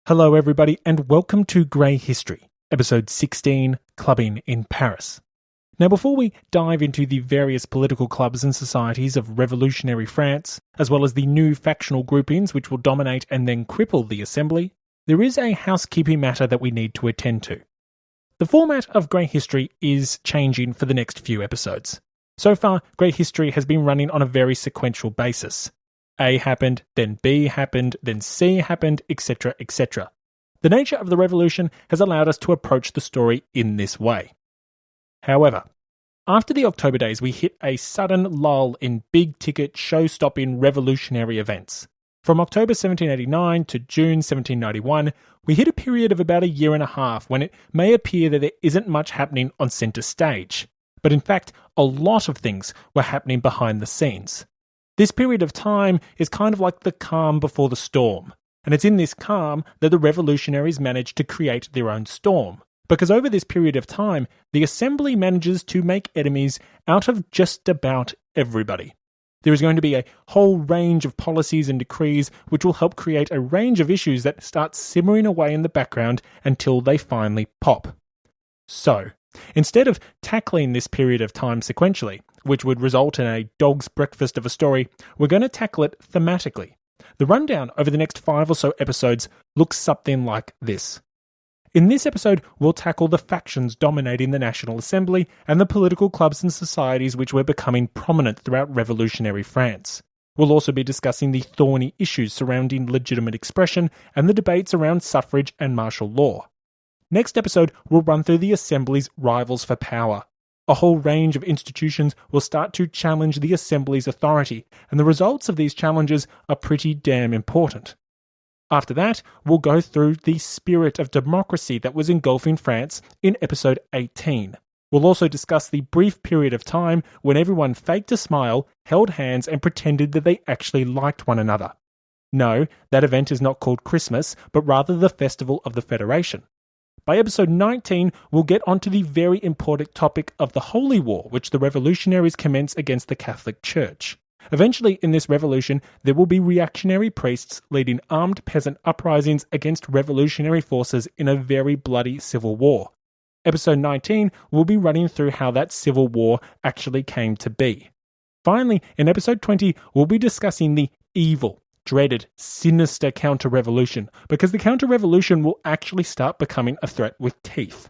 Hello everybody and welcome to Grey History, episode 16, Clubbing in Paris. Now before we dive into the various political clubs and societies of revolutionary France, as well as the new factional groupings which will dominate and then cripple the Assembly, there is a housekeeping matter that we need to attend to. The format of Grey History is changing for the next few episodes. So far, Grey History has been running on a very sequential basis. A happened, then B happened, then C happened, etc., etc. The nature of the revolution has allowed us to approach the story in this way. However, after the October days, we hit a sudden lull in big-ticket, show-stopping revolutionary events. From October 1789 to June 1791, we hit a period of about a year and a half when it may appear that there isn't much happening on centre stage. But in fact, a lot of things were happening behind the scenes. This period of time is kind of like the calm before the storm, and it's in this calm that the revolutionaries manage to create their own storm, because over this period of time, the Assembly manages to make enemies out of just about everybody. There is going to be a whole range of policies and decrees which will help create a range of issues that start simmering away in the background until they finally pop. So, instead of tackling this period of time sequentially, which would result in a dog's breakfast of a story, we're going to tackle it thematically. The rundown over the next 5 or so episodes looks something like this. In this episode, we'll tackle the factions dominating the National Assembly and the political clubs and societies which were becoming prominent throughout revolutionary France. We'll also be discussing the thorny issues surrounding legitimate expression and the debates around suffrage and martial law. Next episode, we'll run through the Assembly's rivals for power. A whole range of institutions will start to challenge the Assembly's authority, and the results of these challenges are pretty damn important. After that, we'll go through the spirit of democracy that was engulfing France in episode 18. We'll also discuss the brief period of time when everyone faked a smile, held hands, and pretended that they actually liked one another. No, that event is not called Christmas, but rather the Festival of the Federation. By episode 19, we'll get onto the very important topic of the Holy War, which the revolutionaries commence against the Catholic Church. Eventually, in this revolution, there will be reactionary priests leading armed peasant uprisings against revolutionary forces in a very bloody civil war. Episode 19 will be running through how that civil war actually came to be. Finally, in episode 20, we'll be discussing the evil, dreaded, sinister counter-revolution, because the counter-revolution will actually start becoming a threat with teeth.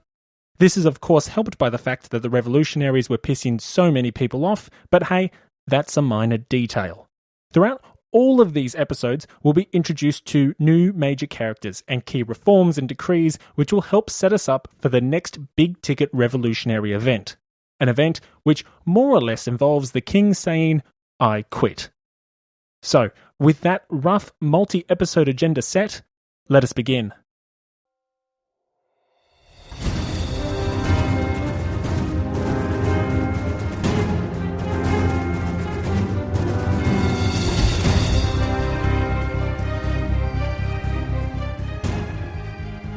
This is of course helped by the fact that the revolutionaries were pissing so many people off, but hey, that's a minor detail. Throughout all of these episodes, we'll be introduced to new major characters and key reforms and decrees which will help set us up for the next big-ticket revolutionary event. An event which more or less involves the king saying, "I quit." So, with that rough multi-episode agenda set, let us begin.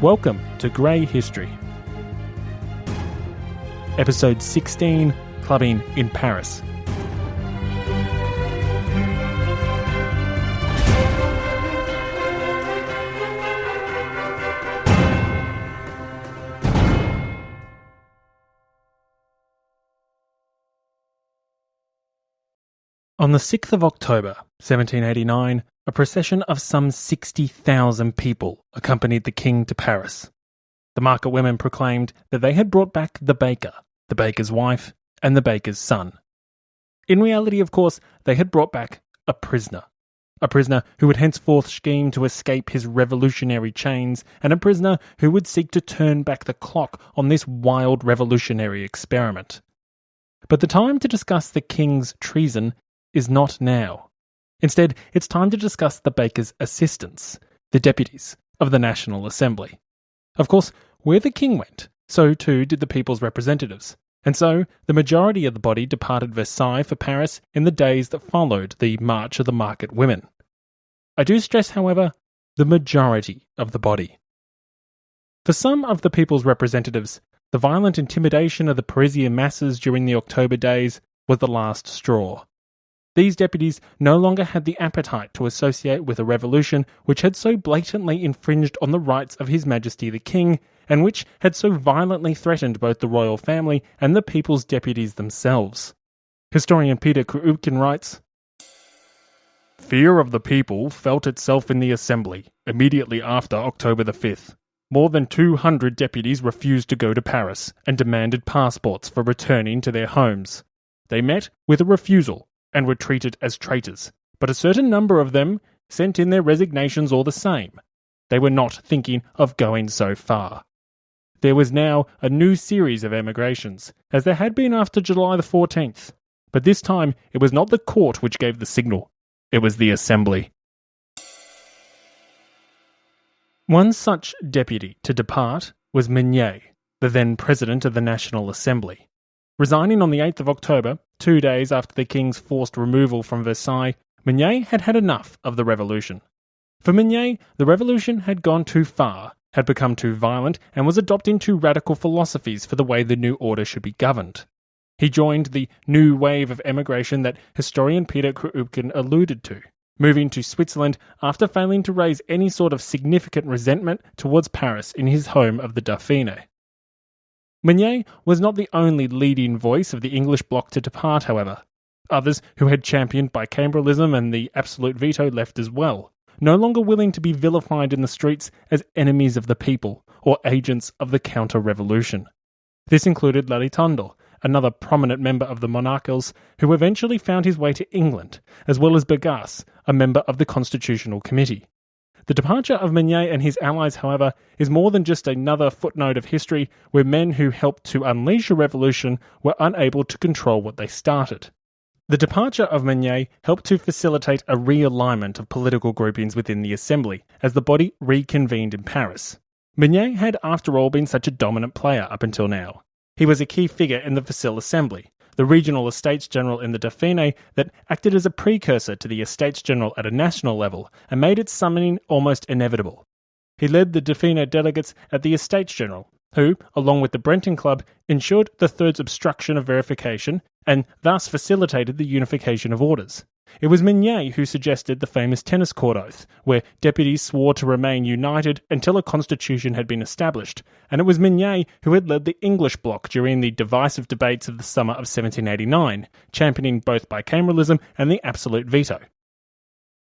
Welcome to Grey History. Episode 16, Clubbing in Paris. On the 6th of October, 1789, a procession of some 60,000 people accompanied the king to Paris. The market women proclaimed that they had brought back the baker, the baker's wife, and the baker's son. In reality, of course, they had brought back a prisoner who would henceforth scheme to escape his revolutionary chains, and a prisoner who would seek to turn back the clock on this wild revolutionary experiment. But the time to discuss the king's treason is not now. Instead, it's time to discuss the baker's assistants, the deputies of the National Assembly. Of course, where the king went, so too did the people's representatives, and so the majority of the body departed Versailles for Paris in the days that followed the March of the Market Women. I do stress, however, the majority of the body. For some of the people's representatives, the violent intimidation of the Parisian masses during the October days was the last straw. These deputies no longer had the appetite to associate with a revolution which had so blatantly infringed on the rights of His Majesty the King, and which had so violently threatened both the royal family and the people's deputies themselves. Historian Peter Krupkin writes, "Fear of the people felt itself in the Assembly immediately after October the 5th. More than 200 deputies refused to go to Paris and demanded passports for returning to their homes. They met with a refusal and were treated as traitors, but a certain number of them sent in their resignations all the same. They were not thinking of going so far." There was now a new series of emigrations, as there had been after July the 14th, but this time it was not the court which gave the signal, it was the Assembly. One such deputy to depart was Meunier, the then President of the National Assembly. Resigning on the 8th of October, 2 days after the King's forced removal from Versailles, Meunier had had enough of the revolution. For Meunier, the revolution had gone too far, had become too violent, and was adopting too radical philosophies for the way the new order should be governed. He joined the new wave of emigration that historian Peter Krupkin alluded to, moving to Switzerland after failing to raise any sort of significant resentment towards Paris in his home of the Dauphiné. Meunier was not the only leading voice of the English bloc to depart, however. Others who had championed bicameralism and the absolute veto left as well, no longer willing to be vilified in the streets as enemies of the people or agents of the counter-revolution. This included Lalitondo, another prominent member of the monarchals who eventually found his way to England, as well as Bergasse, a member of the Constitutional Committee. The departure of Meunier and his allies, however, is more than just another footnote of history where men who helped to unleash a revolution were unable to control what they started. The departure of Meunier helped to facilitate a realignment of political groupings within the Assembly as the body reconvened in Paris. Meunier had, after all, been such a dominant player up until now. He was a key figure in the Facile Assembly, the regional Estates General in the Dauphiné that acted as a precursor to the Estates General at a national level and made its summoning almost inevitable. He led the Dauphiné delegates at the Estates General, who, along with the Brenton Club, ensured the Third's obstruction of verification and thus facilitated the unification of orders. It was Meunier who suggested the famous tennis court oath, where deputies swore to remain united until a constitution had been established, and it was Meunier who had led the English bloc during the divisive debates of the summer of 1789, championing both bicameralism and the absolute veto.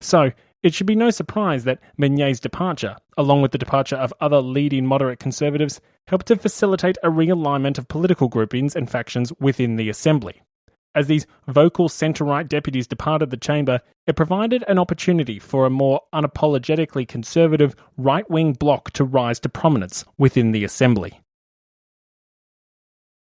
So, it should be no surprise that Meunier's departure, along with the departure of other leading moderate conservatives, helped to facilitate a realignment of political groupings and factions within the Assembly. As these vocal centre-right deputies departed the chamber, it provided an opportunity for a more unapologetically conservative right-wing bloc to rise to prominence within the Assembly.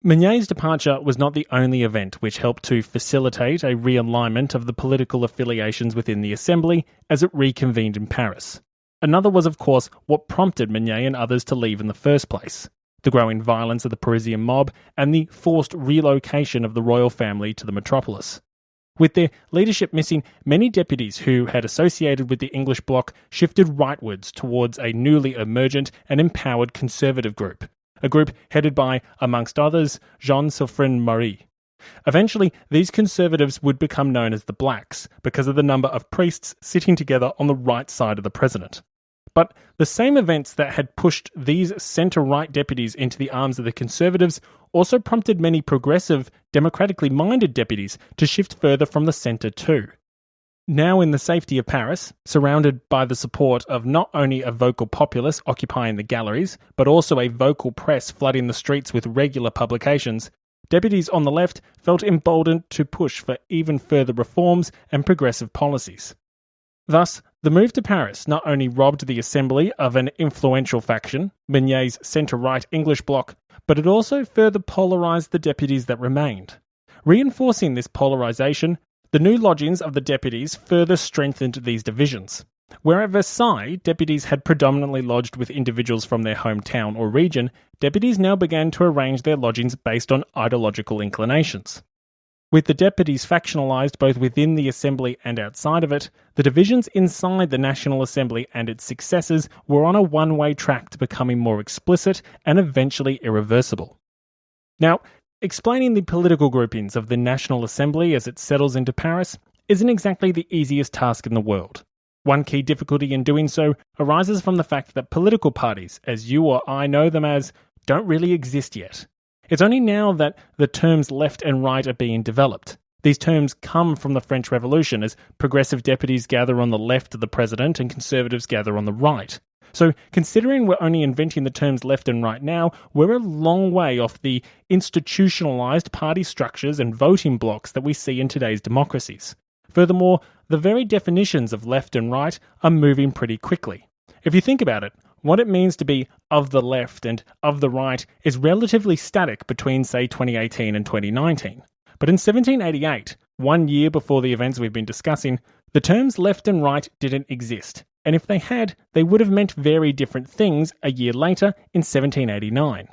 Meunier's departure was not the only event which helped to facilitate a realignment of the political affiliations within the Assembly as it reconvened in Paris. Another was, of course, what prompted Meunier and others to leave in the first place: the growing violence of the Parisian mob and the forced relocation of the royal family to the metropolis. With their leadership missing, many deputies who had associated with the English bloc shifted rightwards towards a newly emergent and empowered conservative group, a group headed by, amongst others, Jean-Sylvain Marie. Eventually, these conservatives would become known as the Blacks because of the number of priests sitting together on the right side of the president. But the same events that had pushed these centre-right deputies into the arms of the Conservatives also prompted many progressive, democratically minded deputies to shift further from the centre too. Now in the safety of Paris, surrounded by the support of not only a vocal populace occupying the galleries, but also a vocal press flooding the streets with regular publications, deputies on the left felt emboldened to push for even further reforms and progressive policies. Thus, the move to Paris not only robbed the Assembly of an influential faction, Meunier's centre-right English bloc, but it also further polarised the deputies that remained. Reinforcing this polarisation, the new lodgings of the deputies further strengthened these divisions. Where at Versailles, deputies had predominantly lodged with individuals from their hometown or region, deputies now began to arrange their lodgings based on ideological inclinations. With the deputies factionalised both within the Assembly and outside of it, the divisions inside the National Assembly and its successors were on a one-way track to becoming more explicit and eventually irreversible. Now, explaining the political groupings of the National Assembly as it settles into Paris, isn't exactly the easiest task in the world. One key difficulty in doing so arises from the fact that political parties, as you or I know them as, don't really exist yet. It's only now that the terms left and right are being developed. These terms come from the French Revolution, as progressive deputies gather on the left of the president and conservatives gather on the right. So, considering we're only inventing the terms left and right now, we're a long way off the institutionalised party structures and voting blocks that we see in today's democracies. Furthermore, the very definitions of left and right are moving pretty quickly. If you think about it, what it means to be of the left and of the right is relatively static between, say, 2018 and 2019. But in 1788, 1 year before the events we've been discussing, the terms left and right didn't exist. And if they had, they would have meant very different things a year later in 1789.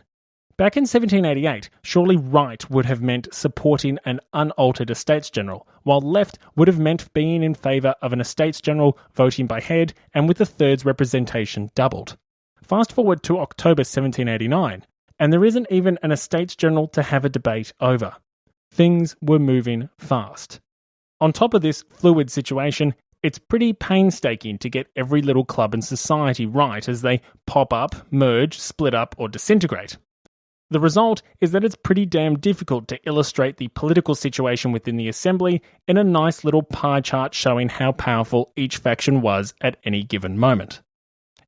Back in 1788, surely right would have meant supporting an unaltered Estates General, while left would have meant being in favour of an Estates General voting by head and with a thirds representation doubled. Fast forward to October 1789, and there isn't even an Estates General to have a debate over. Things were moving fast. On top of this fluid situation, it's pretty painstaking to get every little club and society right as they pop up, merge, split up, or disintegrate. The result is that it's pretty damn difficult to illustrate the political situation within the Assembly in a nice little pie chart showing how powerful each faction was at any given moment.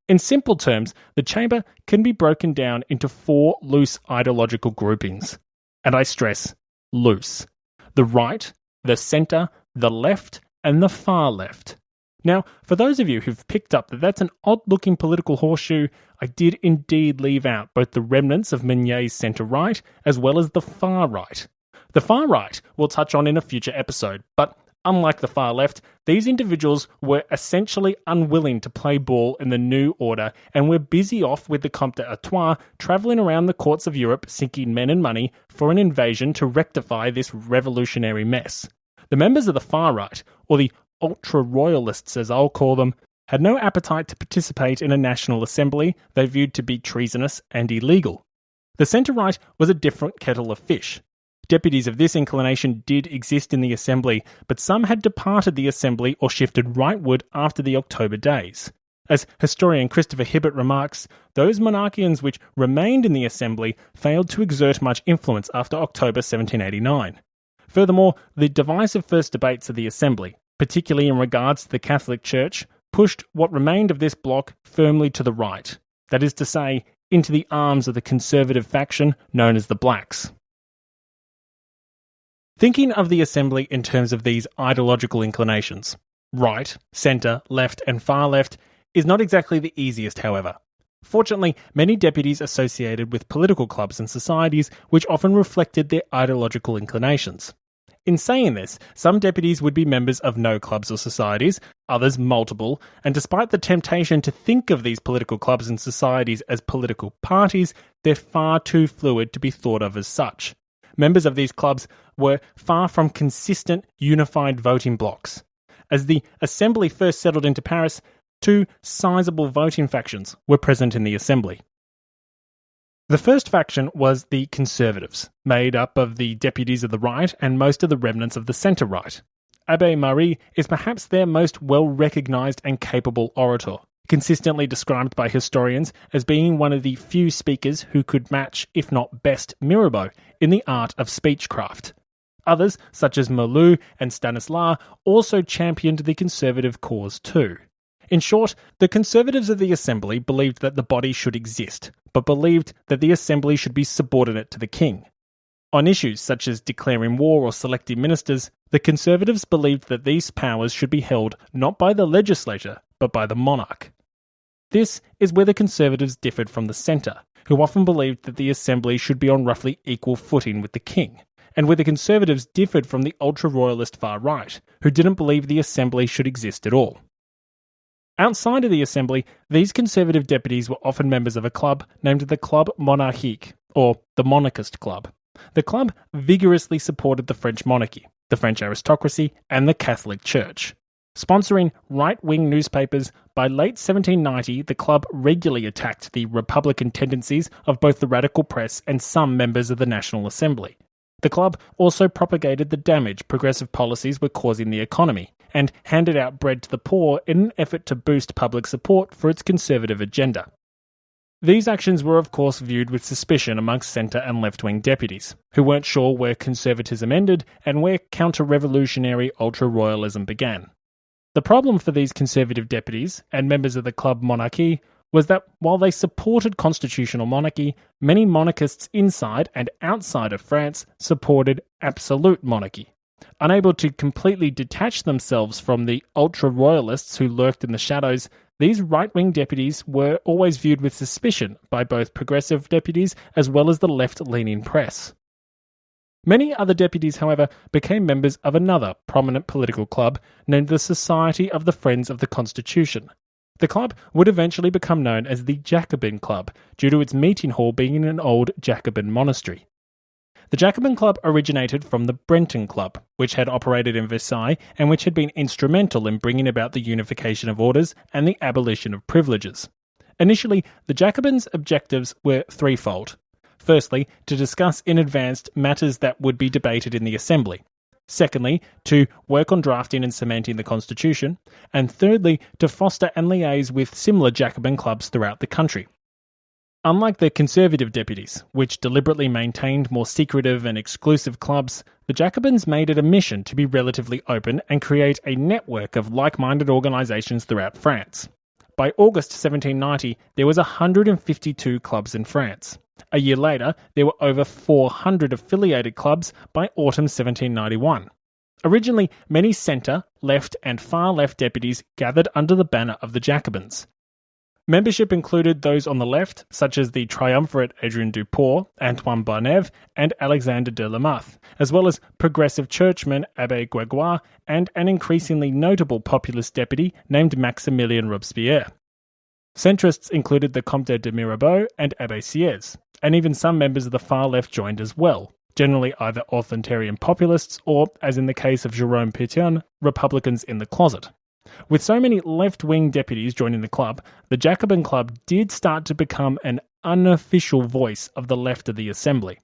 In simple terms, the chamber can be broken down into 4 loose ideological groupings. And I stress, loose. The right, the centre, the left, and the far left. Now, for those of you who've picked up that that's an odd-looking political horseshoe, I did indeed leave out both the remnants of Meunier's centre-right as well as the far right. The far right we'll touch on in a future episode, but unlike the far left, these individuals were essentially unwilling to play ball in the new order and were busy off with the Comte d'Artois travelling around the courts of Europe seeking men and money for an invasion to rectify this revolutionary mess. The members of the far right, or the ultra-royalists as I'll call them, had no appetite to participate in a national assembly they viewed to be treasonous and illegal. The centre-right was a different kettle of fish. Deputies of this inclination did exist in the assembly, but some had departed the assembly or shifted rightward after the October days. As historian Christopher Hibbert remarks, those monarchians which remained in the assembly failed to exert much influence after October 1789. Furthermore, the divisive first debates of the assembly, particularly in regards to the Catholic Church, pushed what remained of this bloc firmly to the right, that is to say, into the arms of the conservative faction known as the Blacks. Thinking of the assembly in terms of these ideological inclinations, right, centre, left and far left, is not exactly the easiest, however. Fortunately, many deputies associated with political clubs and societies which often reflected their ideological inclinations. In saying this, some deputies would be members of no clubs or societies, others multiple, and despite the temptation to think of these political clubs and societies as political parties, they're far too fluid to be thought of as such. Members of these clubs were far from consistent, unified voting blocs. As the Assembly first settled into Paris, 2 sizable voting factions were present in the Assembly. The first faction was the Conservatives, made up of the deputies of the right and most of the remnants of the centre-right. Abbé Marie is perhaps their most well-recognised and capable orator, consistently described by historians as being one of the few speakers who could match, if not best, Mirabeau in the art of speechcraft. Others, such as Moulou and Stanislas, also championed the conservative cause too. In short, the Conservatives of the Assembly believed that the body should exist, but believed that the Assembly should be subordinate to the King. On issues such as declaring war or selecting ministers, the Conservatives believed that these powers should be held not by the legislature, but by the monarch. This is where the Conservatives differed from the Centre, who often believed that the Assembly should be on roughly equal footing with the King, and where the Conservatives differed from the ultra-royalist far right, who didn't believe the Assembly should exist at all. Outside of the Assembly, these Conservative deputies were often members of a club named the Club Monarchique, or the Monarchist Club. The club vigorously supported the French monarchy, the French aristocracy, and the Catholic Church. Sponsoring right-wing newspapers, by late 1790 the club regularly attacked the Republican tendencies of both the radical press and some members of the National Assembly. The club also propagated the damage progressive policies were causing the economy, and handed out bread to the poor in an effort to boost public support for its conservative agenda. These actions were of course viewed with suspicion amongst centre and left-wing deputies, who weren't sure where conservatism ended and where counter-revolutionary ultra-royalism began. The problem for these conservative deputies and members of the club monarchy was that while they supported constitutional monarchy, many monarchists inside and outside of France supported absolute monarchy. Unable to completely detach themselves from the ultra-royalists who lurked in the shadows, these right-wing deputies were always viewed with suspicion by both progressive deputies as well as the left-leaning press. Many other deputies, however, became members of another prominent political club named the Society of the Friends of the Constitution. The club would eventually become known as the Jacobin Club, due to its meeting hall being in an old Jacobin monastery. The Jacobin Club originated from the Breton Club, which had operated in Versailles and which had been instrumental in bringing about the unification of orders and the abolition of privileges. Initially, the Jacobins' objectives were threefold. Firstly, to discuss in advance matters that would be debated in the Assembly. Secondly, to work on drafting and cementing the Constitution. And thirdly, to foster and liaise with similar Jacobin clubs throughout the country. Unlike the conservative deputies, which deliberately maintained more secretive and exclusive clubs, the Jacobins made it a mission to be relatively open and create a network of like-minded organisations throughout France. By August 1790, there was 152 clubs in France. A year later, there were over 400 affiliated clubs by autumn 1791. Originally, many centre, left and far-left deputies gathered under the banner of the Jacobins. Membership included those on the left, such as the triumvirate Adrien Duport, Antoine Barnave, and Alexandre de Lamothe, as well as progressive churchman Abbé Gregoire and an increasingly notable populist deputy named Maximilien Robespierre. Centrists included the Comte de Mirabeau and Abbé Sieyès, and even some members of the far left joined as well, generally either authoritarian populists or, as in the case of Jérôme Pétion, Republicans in the closet. With so many left-wing deputies joining the club, the Jacobin Club did start to become an unofficial voice of the left of the Assembly.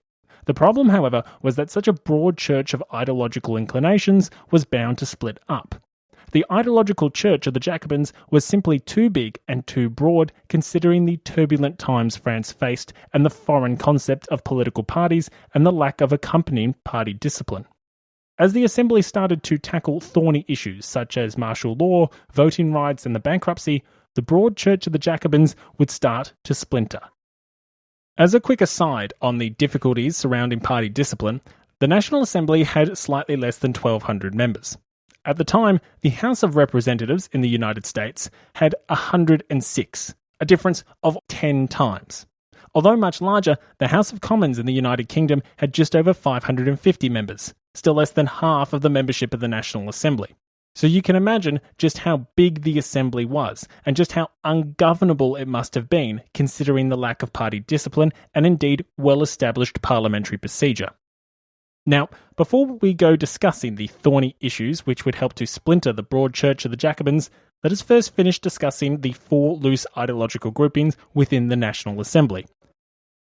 The problem, however, was that such a broad church of ideological inclinations was bound to split up. The ideological church of the Jacobins was simply too big and too broad, considering the turbulent times France faced and the foreign concept of political parties and the lack of accompanying party discipline. As the Assembly started to tackle thorny issues such as martial law, voting rights and the bankruptcy, the broad church of the Jacobins would start to splinter. As a quick aside on the difficulties surrounding party discipline, the National Assembly had slightly less than 1,200 members. At the time, the House of Representatives in the United States had 106, a difference of 10 times. Although much larger, the House of Commons in the United Kingdom had just over 550 members, still less than half of the membership of the National Assembly. So you can imagine just how big the Assembly was, and just how ungovernable it must have been, considering the lack of party discipline and indeed well-established parliamentary procedure. Now, before we go discussing the thorny issues which would help to splinter the broad church of the Jacobins, let us first finish discussing the four loose ideological groupings within the National Assembly.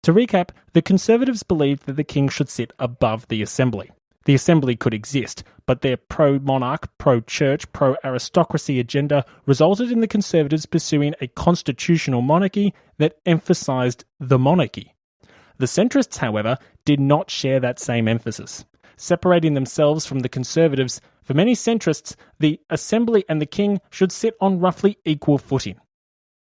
To recap, the Conservatives believed that the king should sit above the Assembly. The Assembly could exist, but their pro-monarch, pro-church, pro-aristocracy agenda resulted in the Conservatives pursuing a constitutional monarchy that emphasised the monarchy. The centrists, however, did not share that same emphasis. Separating themselves from the Conservatives, for many centrists, the Assembly and the king should sit on roughly equal footing.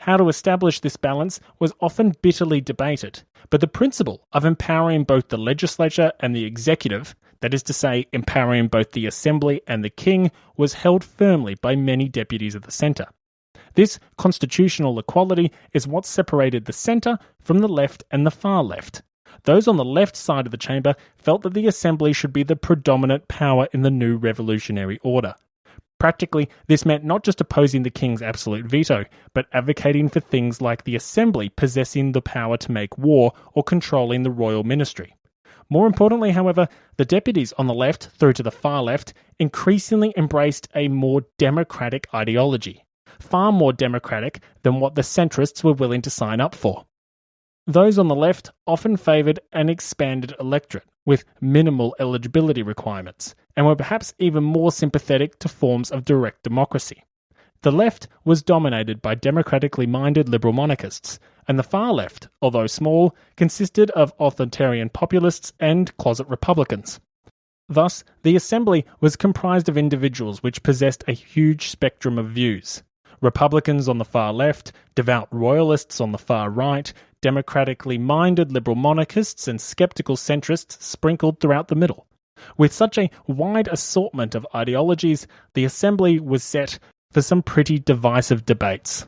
How to establish this balance was often bitterly debated, but the principle of empowering both the legislature and the executive, that is to say, empowering both the Assembly and the king, was held firmly by many deputies of the centre. This constitutional equality is what separated the centre from the left and the far left. Those on the left side of the chamber felt that the Assembly should be the predominant power in the new revolutionary order. Practically, this meant not just opposing the king's absolute veto, but advocating for things like the Assembly possessing the power to make war or controlling the royal ministry. More importantly, however, the deputies on the left through to the far left increasingly embraced a more democratic ideology, far more democratic than what the centrists were willing to sign up for. Those on the left often favoured an expanded electorate with minimal eligibility requirements, and were perhaps even more sympathetic to forms of direct democracy. The left was dominated by democratically minded liberal monarchists, and the far left, although small, consisted of authoritarian populists and closet Republicans. Thus, the Assembly was comprised of individuals which possessed a huge spectrum of views. Republicans on the far left, devout royalists on the far right, democratically minded liberal monarchists and sceptical centrists sprinkled throughout the middle. With such a wide assortment of ideologies, the Assembly was set for some pretty divisive debates.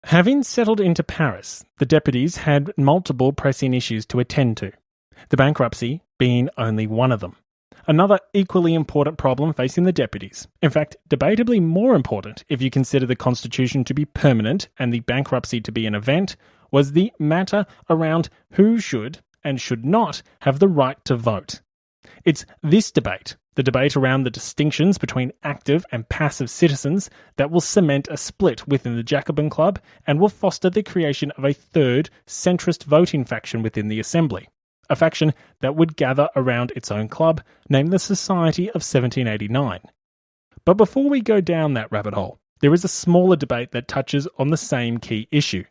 Having settled into Paris, the deputies had multiple pressing issues to attend to, the bankruptcy being only one of them. Another equally important problem facing the deputies, in fact, debatably more important if you consider the constitution to be permanent and the bankruptcy to be an event, was the matter around who should and should not have the right to vote. It's this debate, the debate around the distinctions between active and passive citizens, that will cement a split within the Jacobin Club and will foster the creation of a third, centrist voting faction within the Assembly. A faction that would gather around its own club, named the Society of 1789. But before we go down that rabbit hole, there is a smaller debate that touches on the same key issue.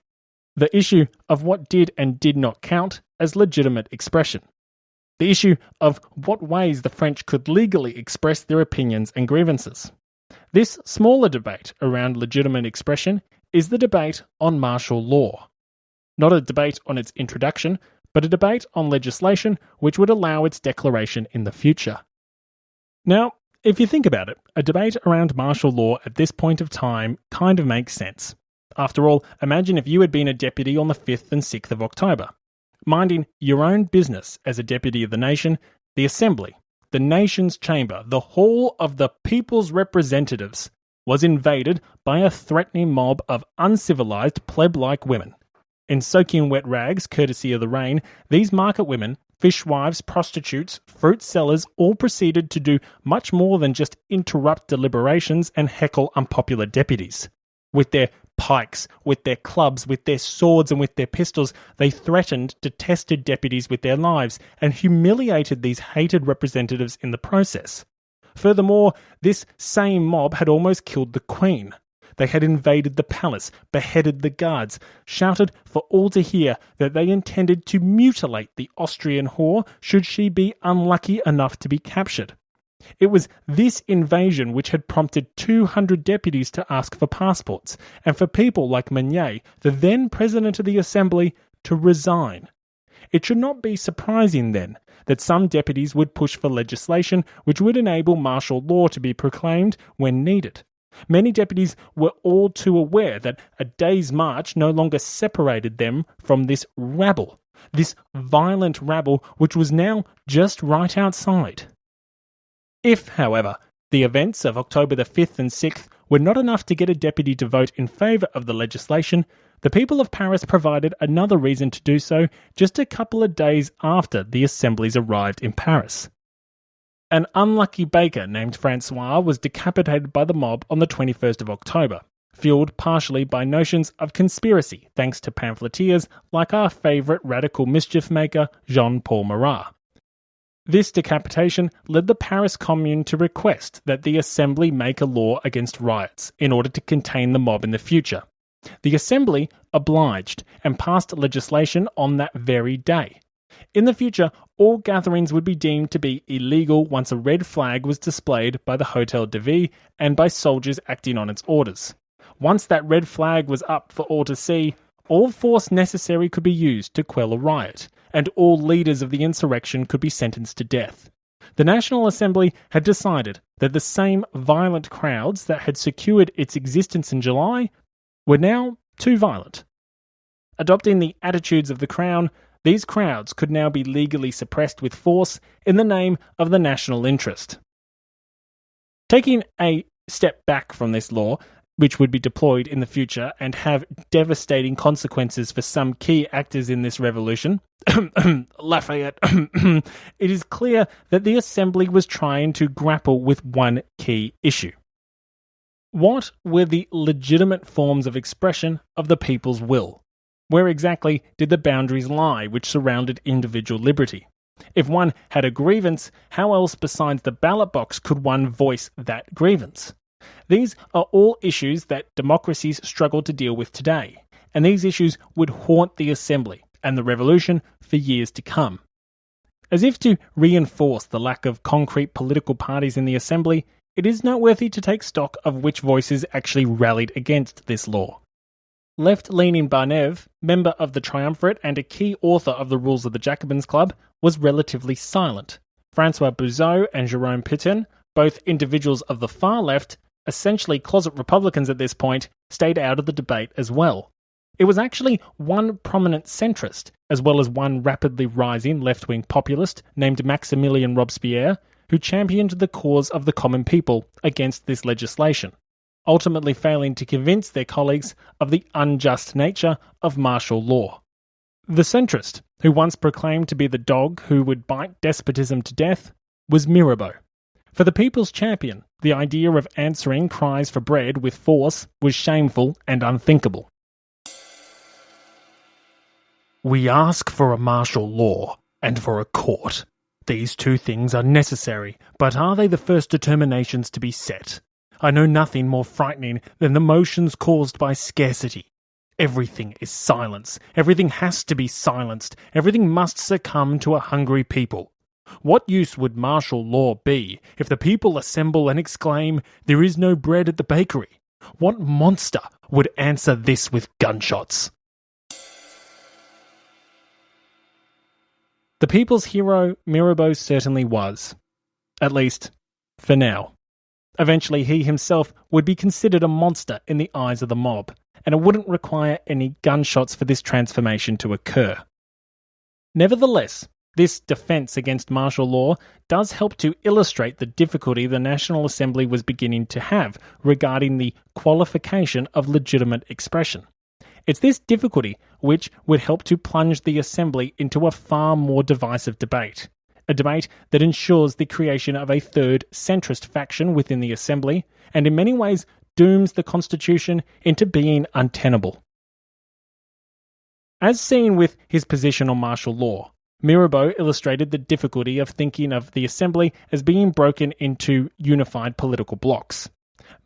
The issue of what did and did not count as legitimate expression. The issue of what ways the French could legally express their opinions and grievances. This smaller debate around legitimate expression is the debate on martial law. Not a debate on its introduction, but a debate on legislation which would allow its declaration in the future. Now, if you think about it, a debate around martial law at this point of time kind of makes sense. After all, imagine if you had been a deputy on the 5th and 6th of October. Minding your own business as a deputy of the nation, the Assembly, the nation's chamber, the hall of the people's representatives, was invaded by a threatening mob of uncivilized plebe-like women. In soaking wet rags, courtesy of the rain, these market women, fishwives, prostitutes, fruit sellers, all proceeded to do much more than just interrupt deliberations and heckle unpopular deputies. With their pikes, with their clubs, with their swords and with their pistols, they threatened detested deputies with their lives and humiliated these hated representatives in the process. Furthermore, this same mob had almost killed the Queen. They had invaded the palace, beheaded the guards, shouted for all to hear that they intended to mutilate the Austrian whore should she be unlucky enough to be captured. It was this invasion which had prompted 200 deputies to ask for passports, and for people like Meunier, the then President of the Assembly, to resign. It should not be surprising, then, that some deputies would push for legislation which would enable martial law to be proclaimed when needed. Many deputies were all too aware that a day's march no longer separated them from this rabble, this violent rabble which was now just right outside. If, however, the events of October the 5th and 6th were not enough to get a deputy to vote in favour of the legislation, the people of Paris provided another reason to do so just a couple of days after the assemblies arrived in Paris. An unlucky baker named Francois was decapitated by the mob on the 21st of October, fueled partially by notions of conspiracy thanks to pamphleteers like our favourite radical mischief maker Jean-Paul Marat. This decapitation led the Paris Commune to request that the Assembly make a law against riots in order to contain the mob in the future. The Assembly obliged and passed legislation on that very day. In the future, all gatherings would be deemed to be illegal once a red flag was displayed by the Hôtel de Ville and by soldiers acting on its orders. Once that red flag was up for all to see, all force necessary could be used to quell a riot, and all leaders of the insurrection could be sentenced to death. The National Assembly had decided that the same violent crowds that had secured its existence in July were now too violent. Adopting the attitudes of the Crown, these crowds could now be legally suppressed with force in the name of the national interest. Taking a step back from this law, which would be deployed in the future and have devastating consequences for some key actors in this revolution, Lafayette, it is clear that the Assembly was trying to grapple with one key issue. What were the legitimate forms of expression of the people's will? Where exactly did the boundaries lie which surrounded individual liberty? If one had a grievance, how else besides the ballot box could one voice that grievance? These are all issues that democracies struggle to deal with today, and these issues would haunt the Assembly and the Revolution for years to come. As if to reinforce the lack of concrete political parties in the Assembly, it is noteworthy to take stock of which voices actually rallied against this law. Left-leaning Barnave, member of the Triumvirate and a key author of the rules of the Jacobins Club, was relatively silent. François Buzot and Jérôme Pétain, both individuals of the far left, essentially closet Republicans at this point, stayed out of the debate as well. It was actually one prominent centrist, as well as one rapidly rising left-wing populist named Maximilien Robespierre, who championed the cause of the common people against this legislation, ultimately failing to convince their colleagues of the unjust nature of martial law. The centrist, who once proclaimed to be the dog who would bite despotism to death, was Mirabeau. For the people's champion, the idea of answering cries for bread with force was shameful and unthinkable. We ask for a martial law and for a court. These two things are necessary, but are they the first determinations to be set? I know nothing more frightening than the motions caused by scarcity. Everything is silence. Everything has to be silenced. Everything must succumb to a hungry people. What use would martial law be if the people assemble and exclaim, "There is no bread at the bakery"? What monster would answer this with gunshots? The people's hero, Mirabeau certainly was. At least, for now. Eventually he himself would be considered a monster in the eyes of the mob, and it wouldn't require any gunshots for this transformation to occur. Nevertheless, this defence against martial law does help to illustrate the difficulty the National Assembly was beginning to have regarding the qualification of legitimate expression. It's this difficulty which would help to plunge the Assembly into a far more divisive debate. A debate that ensures the creation of a third centrist faction within the Assembly, and in many ways dooms the Constitution into being untenable. As seen with his position on martial law, Mirabeau illustrated the difficulty of thinking of the Assembly as being broken into unified political blocs.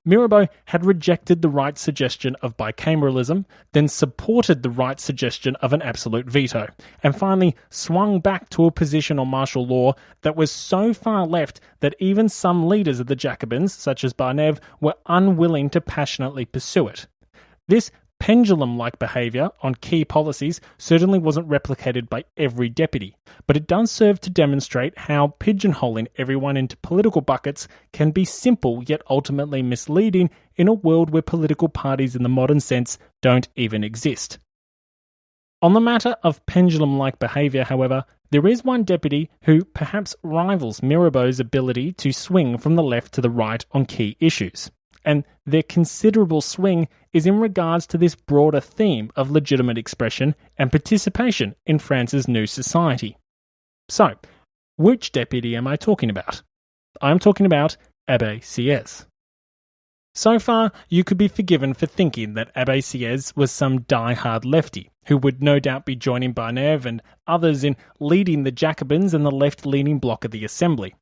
Mirabeau had rejected the right suggestion of bicameralism, then supported the right suggestion of an absolute veto, and finally swung back to a position on martial law that was so far left that even some leaders of the Jacobins, such as Barnave, were unwilling to passionately pursue it. This pendulum-like behaviour on key policies certainly wasn't replicated by every deputy, but it does serve to demonstrate how pigeonholing everyone into political buckets can be simple yet ultimately misleading in a world where political parties in the modern sense don't even exist. On the matter of pendulum-like behaviour, however, there is one deputy who perhaps rivals Mirabeau's ability to swing from the left to the right on key issues. And their considerable swing is in regards to this broader theme of legitimate expression and participation in France's new society. So, which deputy am I talking about? I'm talking about Abbé Sieyès. So far, you could be forgiven for thinking that Abbé Sieyès was some die-hard lefty, who would no doubt be joining Barnave and others in leading the Jacobins and the left-leaning bloc of the Assembly.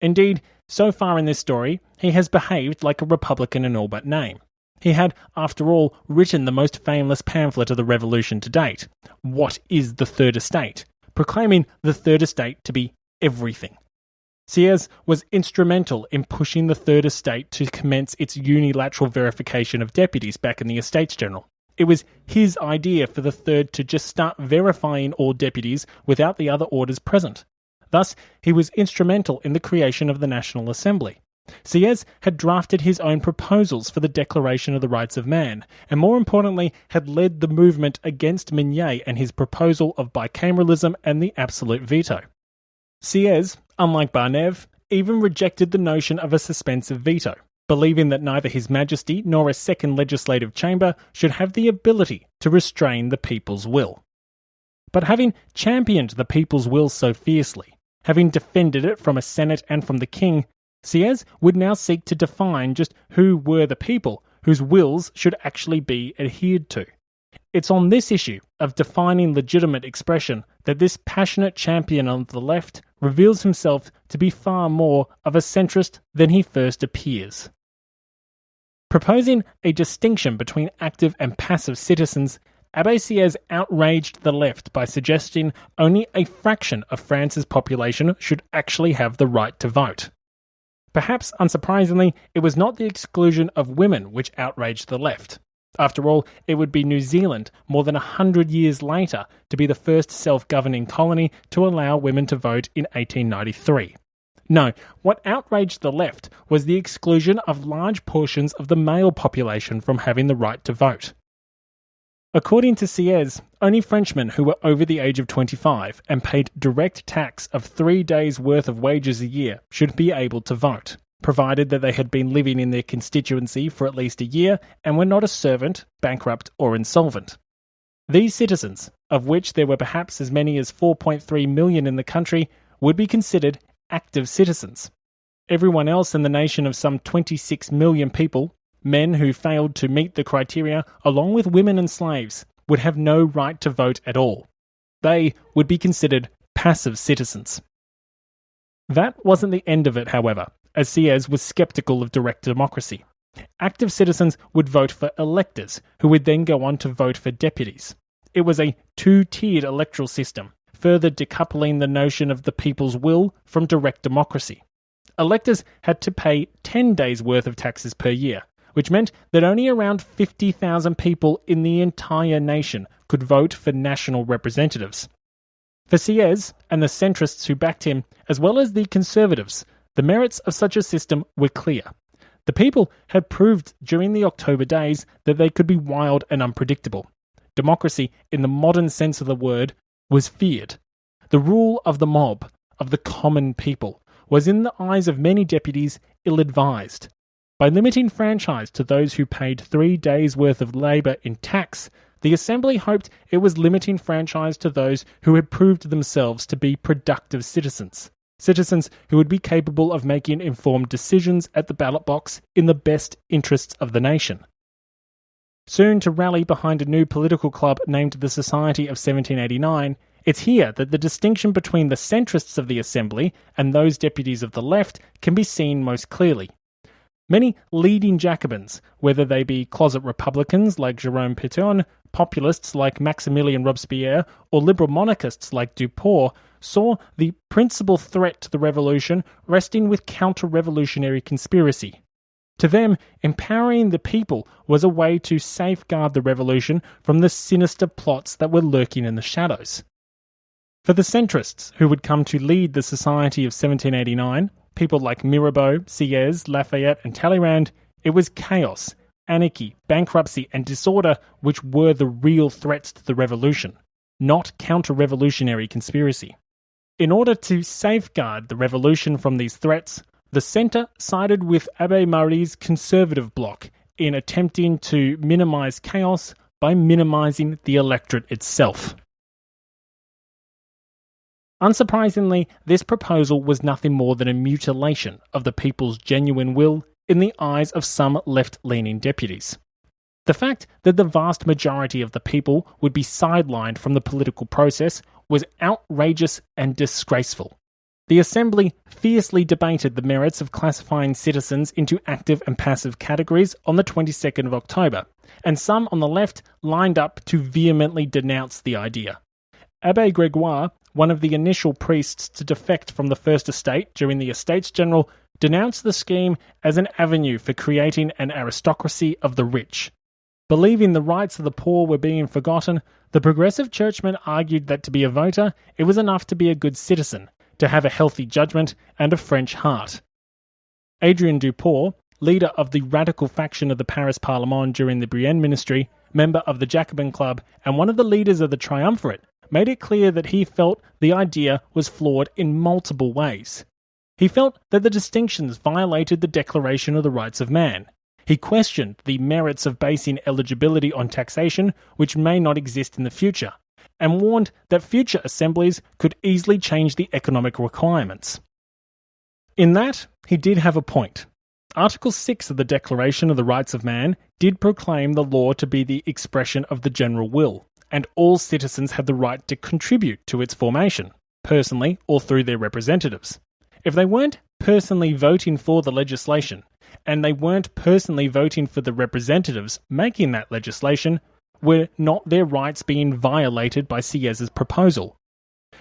Indeed, so far in this story, he has behaved like a Republican in all but name. He had, after all, written the most famous pamphlet of the Revolution to date, What is the Third Estate?, proclaiming the Third Estate to be everything. Sieyès was instrumental in pushing the Third Estate to commence its unilateral verification of deputies back in the Estates General. It was his idea for the Third to just start verifying all deputies without the other orders present. Thus, he was instrumental in the creation of the National Assembly. Sieyès had drafted his own proposals for the Declaration of the Rights of Man, and more importantly, had led the movement against Mignet and his proposal of bicameralism and the absolute veto. Sieyès, unlike Barnave, even rejected the notion of a suspensive veto, believing that neither His Majesty nor a second legislative chamber should have the ability to restrain the people's will. But having championed the people's will so fiercely, having defended it from a Senate and from the King, Sieyès would now seek to define just who were the people whose wills should actually be adhered to. It's on this issue of defining legitimate expression that this passionate champion of the left reveals himself to be far more of a centrist than he first appears. Proposing a distinction between active and passive citizens, Abbé Sieyès outraged the left by suggesting only a fraction of France's population should actually have the right to vote. Perhaps unsurprisingly, it was not the exclusion of women which outraged the left. After all, it would be New Zealand, more than 100 years later, to be the first self-governing colony to allow women to vote in 1893. No, what outraged the left was the exclusion of large portions of the male population from having the right to vote. According to Sieyès, only Frenchmen who were over the age of 25 and paid direct tax of 3 days' worth of wages a year should be able to vote, provided that they had been living in their constituency for at least a year and were not a servant, bankrupt, or insolvent. These citizens, of which there were perhaps as many as 4.3 million in the country, would be considered active citizens. Everyone else in the nation of some 26 million people, men who failed to meet the criteria, along with women and slaves, would have no right to vote at all. They would be considered passive citizens. That wasn't the end of it, however, as Sieyès was sceptical of direct democracy. Active citizens would vote for electors, who would then go on to vote for deputies. It was a two-tiered electoral system, further decoupling the notion of the people's will from direct democracy. Electors had to pay 10 days' worth of taxes per year, which meant that only around 50,000 people in the entire nation could vote for national representatives. For Sieyès and the centrists who backed him, as well as the conservatives, the merits of such a system were clear. The people had proved during the October days that they could be wild and unpredictable. Democracy, in the modern sense of the word, was feared. The rule of the mob, of the common people, was in the eyes of many deputies ill-advised. By limiting franchise to those who paid 3 days' worth of labour in tax, the Assembly hoped it was limiting franchise to those who had proved themselves to be productive citizens. Citizens who would be capable of making informed decisions at the ballot box in the best interests of the nation. Soon to rally behind a new political club named the Society of 1789, it's here that the distinction between the centrists of the Assembly and those deputies of the left can be seen most clearly. Many leading Jacobins, whether they be closet Republicans like Jérôme Pétion, populists like Maximilien Robespierre, or liberal monarchists like Duport, saw the principal threat to the revolution resting with counter-revolutionary conspiracy. To them, empowering the people was a way to safeguard the revolution from the sinister plots that were lurking in the shadows. For the centrists who would come to lead the Society of 1789, people like Mirabeau, Sieyès, Lafayette and Talleyrand, it was chaos, anarchy, bankruptcy and disorder which were the real threats to the revolution, not counter-revolutionary conspiracy. In order to safeguard the revolution from these threats, the centre sided with Abbé Marie's conservative bloc in attempting to minimise chaos by minimising the electorate itself. Unsurprisingly, this proposal was nothing more than a mutilation of the people's genuine will in the eyes of some left-leaning deputies. The fact that the vast majority of the people would be sidelined from the political process was outrageous and disgraceful. The Assembly fiercely debated the merits of classifying citizens into active and passive categories on the 22nd of October, and some on the left lined up to vehemently denounce the idea. Abbé Grégoire, one of the initial priests to defect from the First Estate during the Estates General, denounced the scheme as an avenue for creating an aristocracy of the rich. Believing the rights of the poor were being forgotten, the progressive churchmen argued that to be a voter, it was enough to be a good citizen, to have a healthy judgment and a French heart. Adrien Duport, leader of the radical faction of the Paris Parlement during the Brienne ministry, member of the Jacobin Club, and one of the leaders of the Triumvirate, made it clear that he felt the idea was flawed in multiple ways. He felt that the distinctions violated the Declaration of the Rights of Man. He questioned the merits of basing eligibility on taxation, which may not exist in the future, and warned that future assemblies could easily change the economic requirements. In that, he did have a point. Article 6 of the Declaration of the Rights of Man did proclaim the law to be the expression of the general will, and all citizens had the right to contribute to its formation, personally or through their representatives. If they weren't personally voting for the legislation, and they weren't personally voting for the representatives making that legislation, were not their rights being violated by Sieyès' proposal?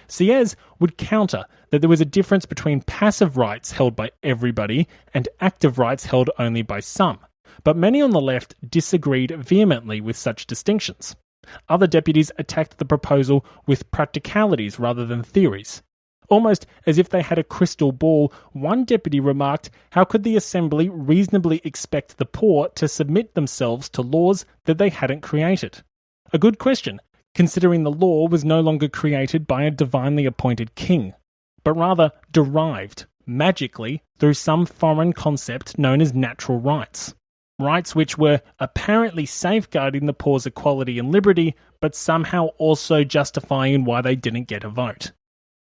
Sieyès would counter that there was a difference between passive rights held by everybody and active rights held only by some, but many on the left disagreed vehemently with such distinctions. Other deputies attacked the proposal with practicalities rather than theories. Almost as if they had a crystal ball, one deputy remarked, how could the Assembly reasonably expect the poor to submit themselves to laws that they hadn't created? A good question, considering the law was no longer created by a divinely appointed king, but rather derived, magically, through some foreign concept known as natural rights. Rights which were apparently safeguarding the poor's equality and liberty, but somehow also justifying why they didn't get a vote.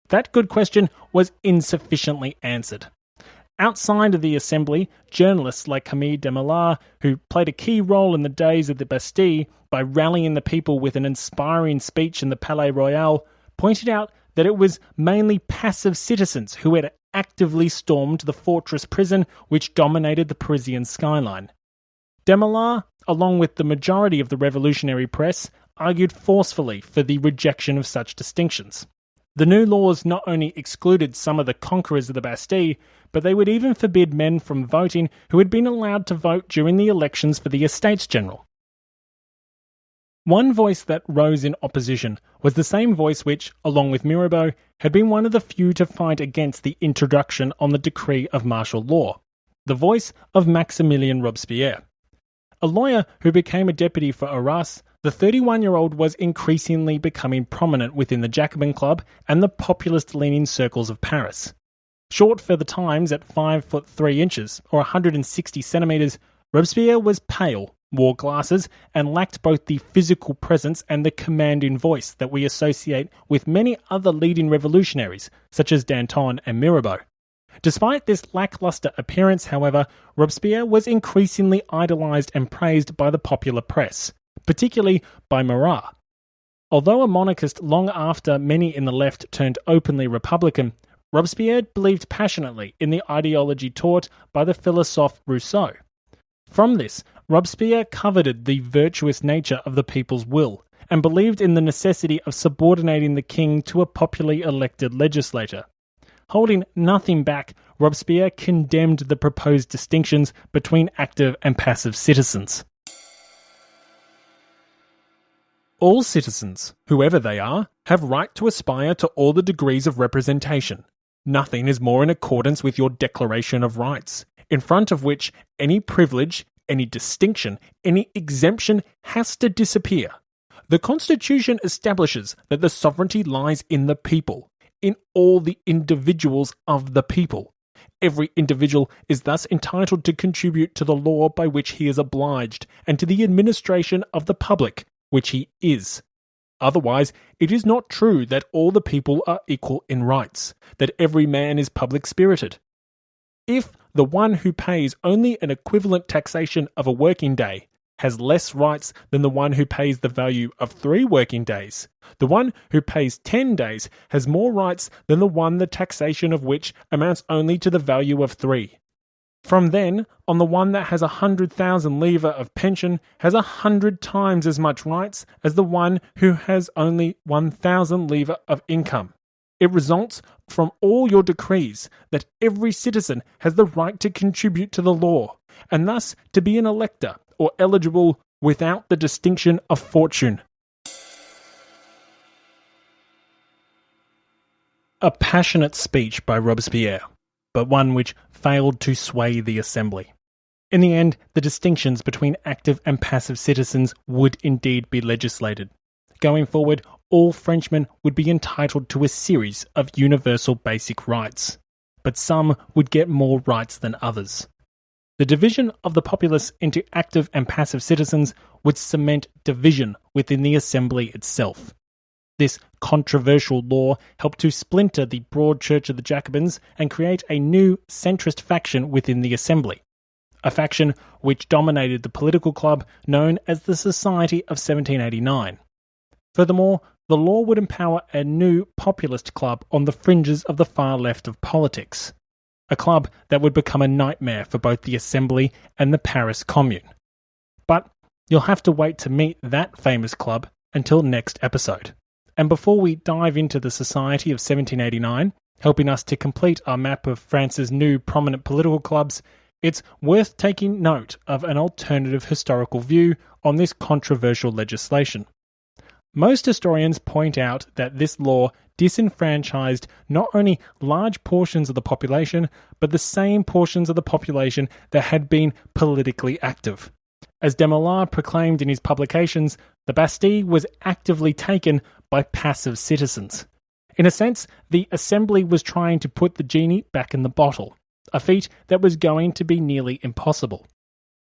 That good question was insufficiently answered. Outside of the Assembly, journalists like Camille Desmoulins, who played a key role in the days of the Bastille by rallying the people with an inspiring speech in the Palais Royal, pointed out that it was mainly passive citizens who had actively stormed the fortress prison which dominated the Parisian skyline. Desmoulins, along with the majority of the revolutionary press, argued forcefully for the rejection of such distinctions. The new laws not only excluded some of the conquerors of the Bastille, but they would even forbid men from voting who had been allowed to vote during the elections for the Estates General. One voice that rose in opposition was the same voice which, along with Mirabeau, had been one of the few to fight against the introduction on the decree of martial law, the voice of Maximilien Robespierre. A lawyer who became a deputy for Arras, the 31-year-old was increasingly becoming prominent within the Jacobin Club and the populist-leaning circles of Paris. Short for the times at 5 foot 3 inches, or 160 centimetres, Robespierre was pale, wore glasses, and lacked both the physical presence and the commanding voice that we associate with many other leading revolutionaries, such as Danton and Mirabeau. Despite this lackluster appearance, however, Robespierre was increasingly idolised and praised by the popular press, particularly by Marat. Although a monarchist long after many in the left turned openly Republican, Robespierre believed passionately in the ideology taught by the philosophe Rousseau. From this, Robespierre coveted the virtuous nature of the people's will, and believed in the necessity of subordinating the king to a popularly elected legislator. Holding nothing back, Robespierre condemned the proposed distinctions between active and passive citizens. All citizens, whoever they are, have right to aspire to all the degrees of representation. Nothing is more in accordance with your Declaration of Rights, in front of which any privilege, any distinction, any exemption has to disappear. The Constitution establishes that the sovereignty lies in the people, in all the individuals of the people. Every individual is thus entitled to contribute to the law by which he is obliged, and to the administration of the public, which he is. Otherwise, it is not true that all the people are equal in rights, that every man is public-spirited. If the one who pays only an equivalent taxation of a working day has less rights than the one who pays the value of 3 working days, the one who pays 10 days has more rights than the one the taxation of which amounts only to the value of 3. From then on, the one that has 100,000 livres of pension has 100 times as much rights as the one who has only 1,000 livres of income. It results from all your decrees that every citizen has the right to contribute to the law, and thus to be an elector or eligible without the distinction of fortune. A passionate speech by Robespierre, but one which failed to sway the Assembly. In the end, the distinctions between active and passive citizens would indeed be legislated. Going forward, all Frenchmen would be entitled to a series of universal basic rights, but some would get more rights than others. The division of the populace into active and passive citizens would cement division within the Assembly itself. This controversial law helped to splinter the broad church of the Jacobins and create a new centrist faction within the Assembly, a faction which dominated the political club known as the Society of 1789. Furthermore, the law would empower a new populist club on the fringes of the far left of politics, a club that would become a nightmare for both the Assembly and the Paris Commune. But you'll have to wait to meet that famous club until next episode. And before we dive into the Society of 1789, helping us to complete our map of France's new prominent political clubs, it's worth taking note of an alternative historical view on this controversial legislation. Most historians point out that this law disenfranchised not only large portions of the population, but the same portions of the population that had been politically active. As Demoulin proclaimed in his publications, the Bastille was actively taken by passive citizens. In a sense, the Assembly was trying to put the genie back in the bottle, a feat that was going to be nearly impossible.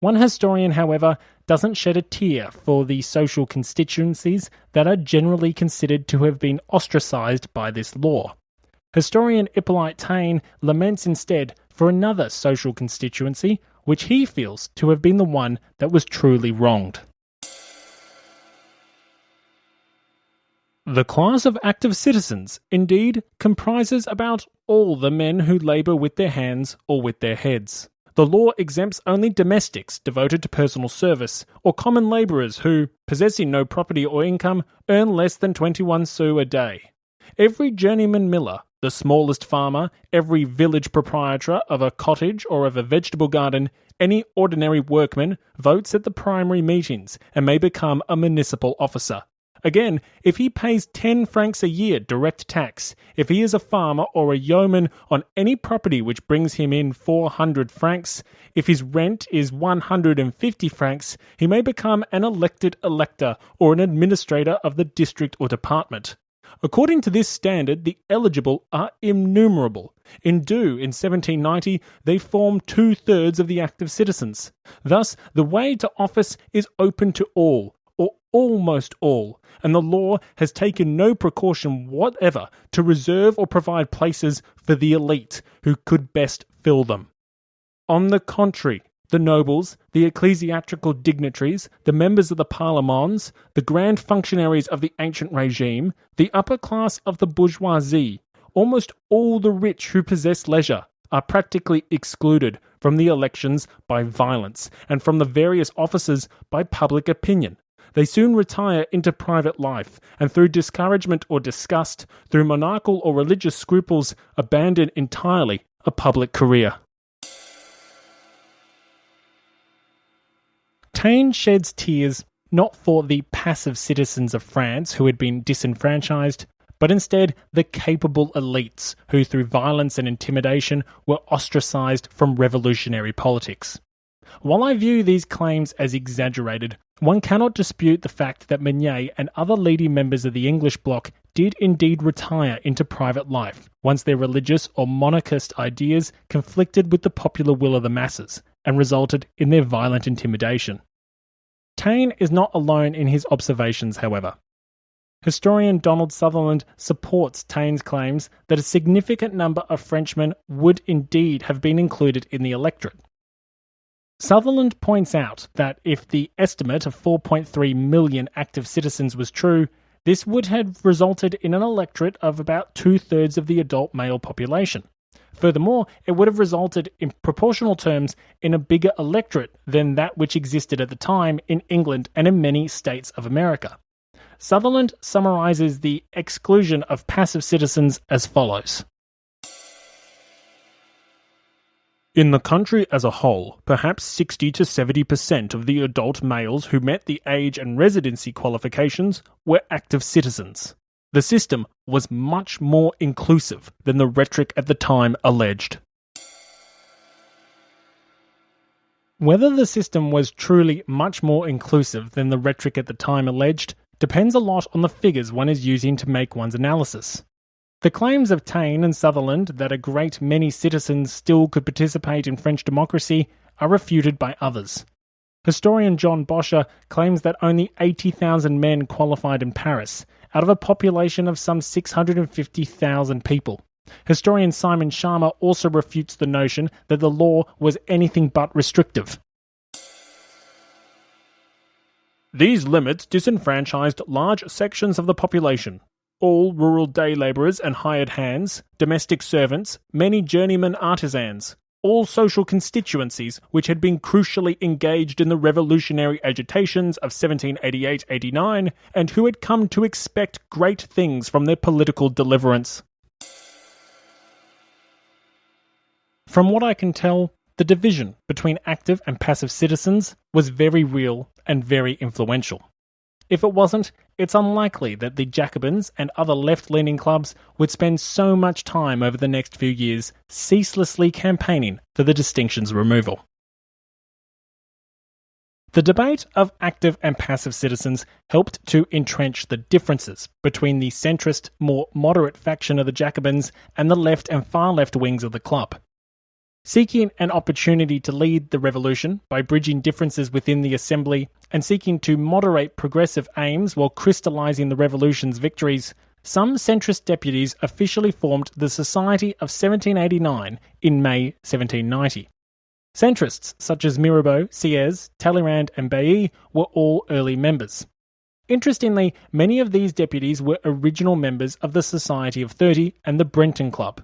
One historian, however, doesn't shed a tear for the social constituencies that are generally considered to have been ostracised by this law. Historian Hippolyte Taine laments instead for another social constituency, which he feels to have been the one that was truly wronged. The class of active citizens, indeed, comprises about all the men who labour with their hands or with their heads. The law exempts only domestics devoted to personal service, or common labourers who, possessing no property or income, earn less than 21 sous a day. Every journeyman miller, the smallest farmer, every village proprietor of a cottage or of a vegetable garden, any ordinary workman votes at the primary meetings and may become a municipal officer. Again, if he pays 10 francs a year direct tax, if he is a farmer or a yeoman on any property which brings him in 400 francs, if his rent is 150 francs, he may become an elected elector or an administrator of the district or department. According to this standard, the eligible are innumerable. In 1790, they form 2/3 of the active citizens. Thus, the way to office is open to all, or almost all, and the law has taken no precaution whatever to reserve or provide places for the elite who could best fill them. On the contrary, the nobles, the ecclesiastical dignitaries, the members of the parlements, the grand functionaries of the ancient regime, the upper class of the bourgeoisie, almost all the rich who possess leisure, are practically excluded from the elections by violence and from the various offices by public opinion. They soon retire into private life, and through discouragement or disgust, through monarchical or religious scruples, abandon entirely a public career. Taine sheds tears not for the passive citizens of France who had been disenfranchised, but instead the capable elites who through violence and intimidation were ostracised from revolutionary politics. While I view these claims as exaggerated, one cannot dispute the fact that Meunier and other leading members of the English bloc did indeed retire into private life once their religious or monarchist ideas conflicted with the popular will of the masses and resulted in their violent intimidation. Taine is not alone in his observations, however. Historian Donald Sutherland supports Taine's claims that a significant number of Frenchmen would indeed have been included in the electorate. Sutherland points out that if the estimate of 4.3 million active citizens was true, this would have resulted in an electorate of about 2/3 of the adult male population. Furthermore, it would have resulted in proportional terms in a bigger electorate than that which existed at the time in England and in many states of America. Sutherland summarizes the exclusion of passive citizens as follows. In the country as a whole, perhaps 60 to 70% of the adult males who met the age and residency qualifications were active citizens. The system was much more inclusive than the rhetoric at the time alleged. Whether the system was truly much more inclusive than the rhetoric at the time alleged depends a lot on the figures one is using to make one's analysis. The claims of Taine and Sutherland that a great many citizens still could participate in French democracy are refuted by others. Historian John Boscher claims that only 80,000 men qualified in Paris, out of a population of some 650,000 people. Historian Simon Sharma also refutes the notion that the law was anything but restrictive. These limits disenfranchised large sections of the population. All rural day labourers and hired hands, domestic servants, many journeyman artisans, all social constituencies which had been crucially engaged in the revolutionary agitations of 1788-89 and who had come to expect great things from their political deliverance. From what I can tell, the division between active and passive citizens was very real and very influential. If it wasn't, it's unlikely that the Jacobins and other left-leaning clubs would spend so much time over the next few years ceaselessly campaigning for the distinction's removal. The debate of active and passive citizens helped to entrench the differences between the centrist, more moderate faction of the Jacobins and the left and far-left wings of the club. Seeking an opportunity to lead the revolution by bridging differences within the assembly and seeking to moderate progressive aims while crystallising the revolution's victories, some centrist deputies officially formed the Society of 1789 in May 1790. Centrists such as Mirabeau, Sieyès, Talleyrand and Bailly were all early members. Interestingly, many of these deputies were original members of the Society of 30 and the Brenton Club.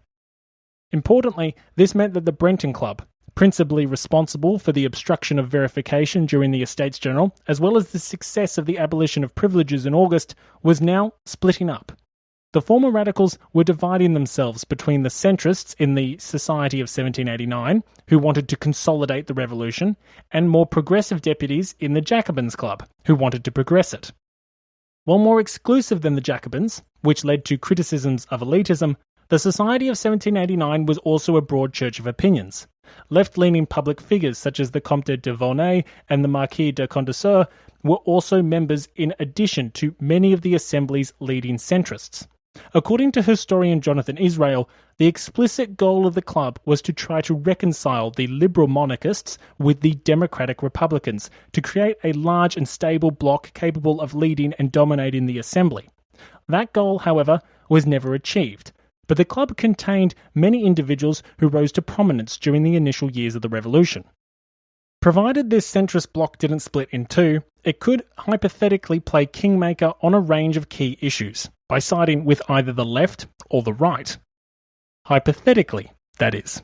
Importantly, this meant that the Brenton Club, principally responsible for the obstruction of verification during the Estates General, as well as the success of the abolition of privileges in August, was now splitting up. The former radicals were dividing themselves between the centrists in the Society of 1789, who wanted to consolidate the revolution, and more progressive deputies in the Jacobins Club, who wanted to progress it. While more exclusive than the Jacobins, which led to criticisms of elitism, the Society of 1789 was also a broad church of opinions. Left-leaning public figures such as the Comte de Volnay and the Marquis de Condorcet were also members in addition to many of the Assembly's leading centrists. According to historian Jonathan Israel, the explicit goal of the club was to try to reconcile the liberal monarchists with the democratic republicans to create a large and stable bloc capable of leading and dominating the Assembly. That goal, however, was never achieved. But the club contained many individuals who rose to prominence during the initial years of the revolution. Provided this centrist bloc didn't split in two, it could hypothetically play kingmaker on a range of key issues, by siding with either the left or the right. Hypothetically, that is.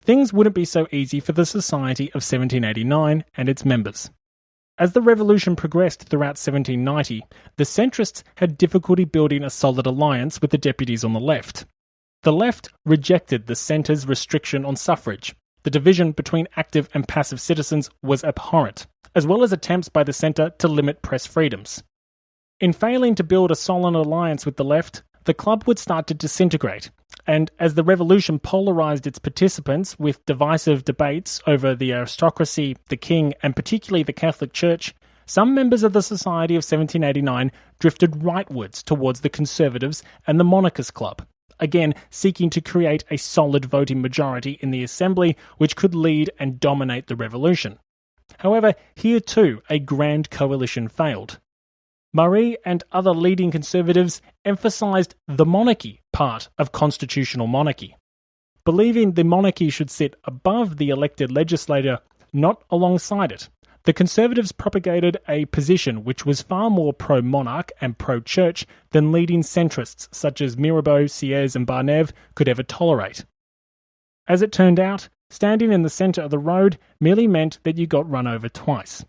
Things wouldn't be so easy for the Society of 1789 and its members. As the revolution progressed throughout 1790, the centrists had difficulty building a solid alliance with the deputies on the left. The left rejected the centre's restriction on suffrage. The division between active and passive citizens was abhorrent, as well as attempts by the centre to limit press freedoms. In failing to build a solid alliance with the left, the club would start to disintegrate, and as the revolution polarised its participants with divisive debates over the aristocracy, the king, and particularly the Catholic Church, some members of the Society of 1789 drifted rightwards towards the Conservatives and the Monarchist Club, again seeking to create a solid voting majority in the Assembly which could lead and dominate the revolution. However, here too a grand coalition failed. Marie and other leading conservatives emphasised the monarchy part of constitutional monarchy, believing the monarchy should sit above the elected legislature, not alongside it. The conservatives propagated a position which was far more pro-monarch and pro-church than leading centrists such as Mirabeau, Sieyès and Barnève could ever tolerate. As it turned out, standing in the centre of the road merely meant that you got run over twice.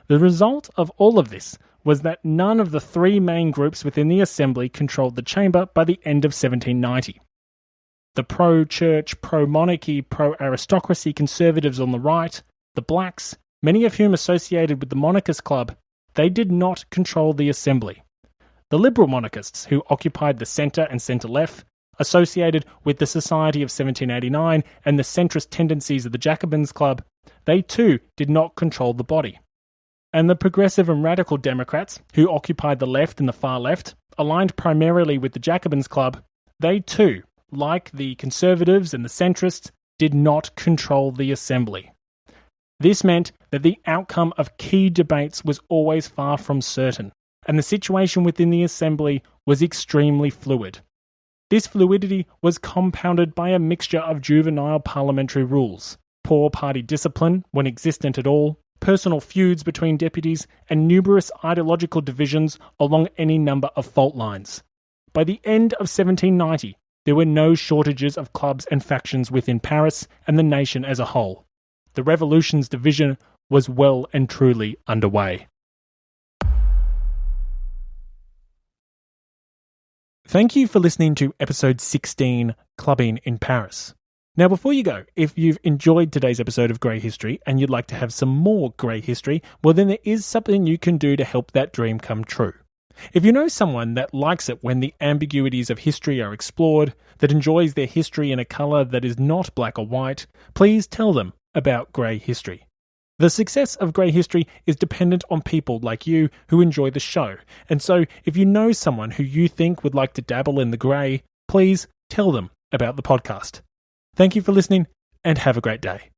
The result of all of this was that none of the three main groups within the Assembly controlled the chamber by the end of 1790. The pro-church, pro-monarchy, pro-aristocracy conservatives on the right, the blacks, many of whom associated with the Monarchist Club, they did not control the Assembly. The liberal monarchists, who occupied the centre and centre-left, associated with the Society of 1789 and the centrist tendencies of the Jacobins Club, they too did not control the body. And the progressive and radical Democrats, who occupied the left and the far left, aligned primarily with the Jacobins Club, they too, like the conservatives and the centrists, did not control the Assembly. This meant that the outcome of key debates was always far from certain, and the situation within the Assembly was extremely fluid. This fluidity was compounded by a mixture of juvenile parliamentary rules, poor party discipline when existent at all, personal feuds between deputies, and numerous ideological divisions along any number of fault lines. By the end of 1790, there were no shortages of clubs and factions within Paris and the nation as a whole. The revolution's division was well and truly underway. Thank you for listening to episode 16, Clubbing in Paris. Now, before you go, if you've enjoyed today's episode of Grey History and you'd like to have some more Grey History, well then there is something you can do to help that dream come true. If you know someone that likes it when the ambiguities of history are explored, that enjoys their history in a colour that is not black or white, please tell them about Grey History. The success of Grey History is dependent on people like you who enjoy the show, and so if you know someone who you think would like to dabble in the grey, please tell them about the podcast. Thank you for listening, and have a great day.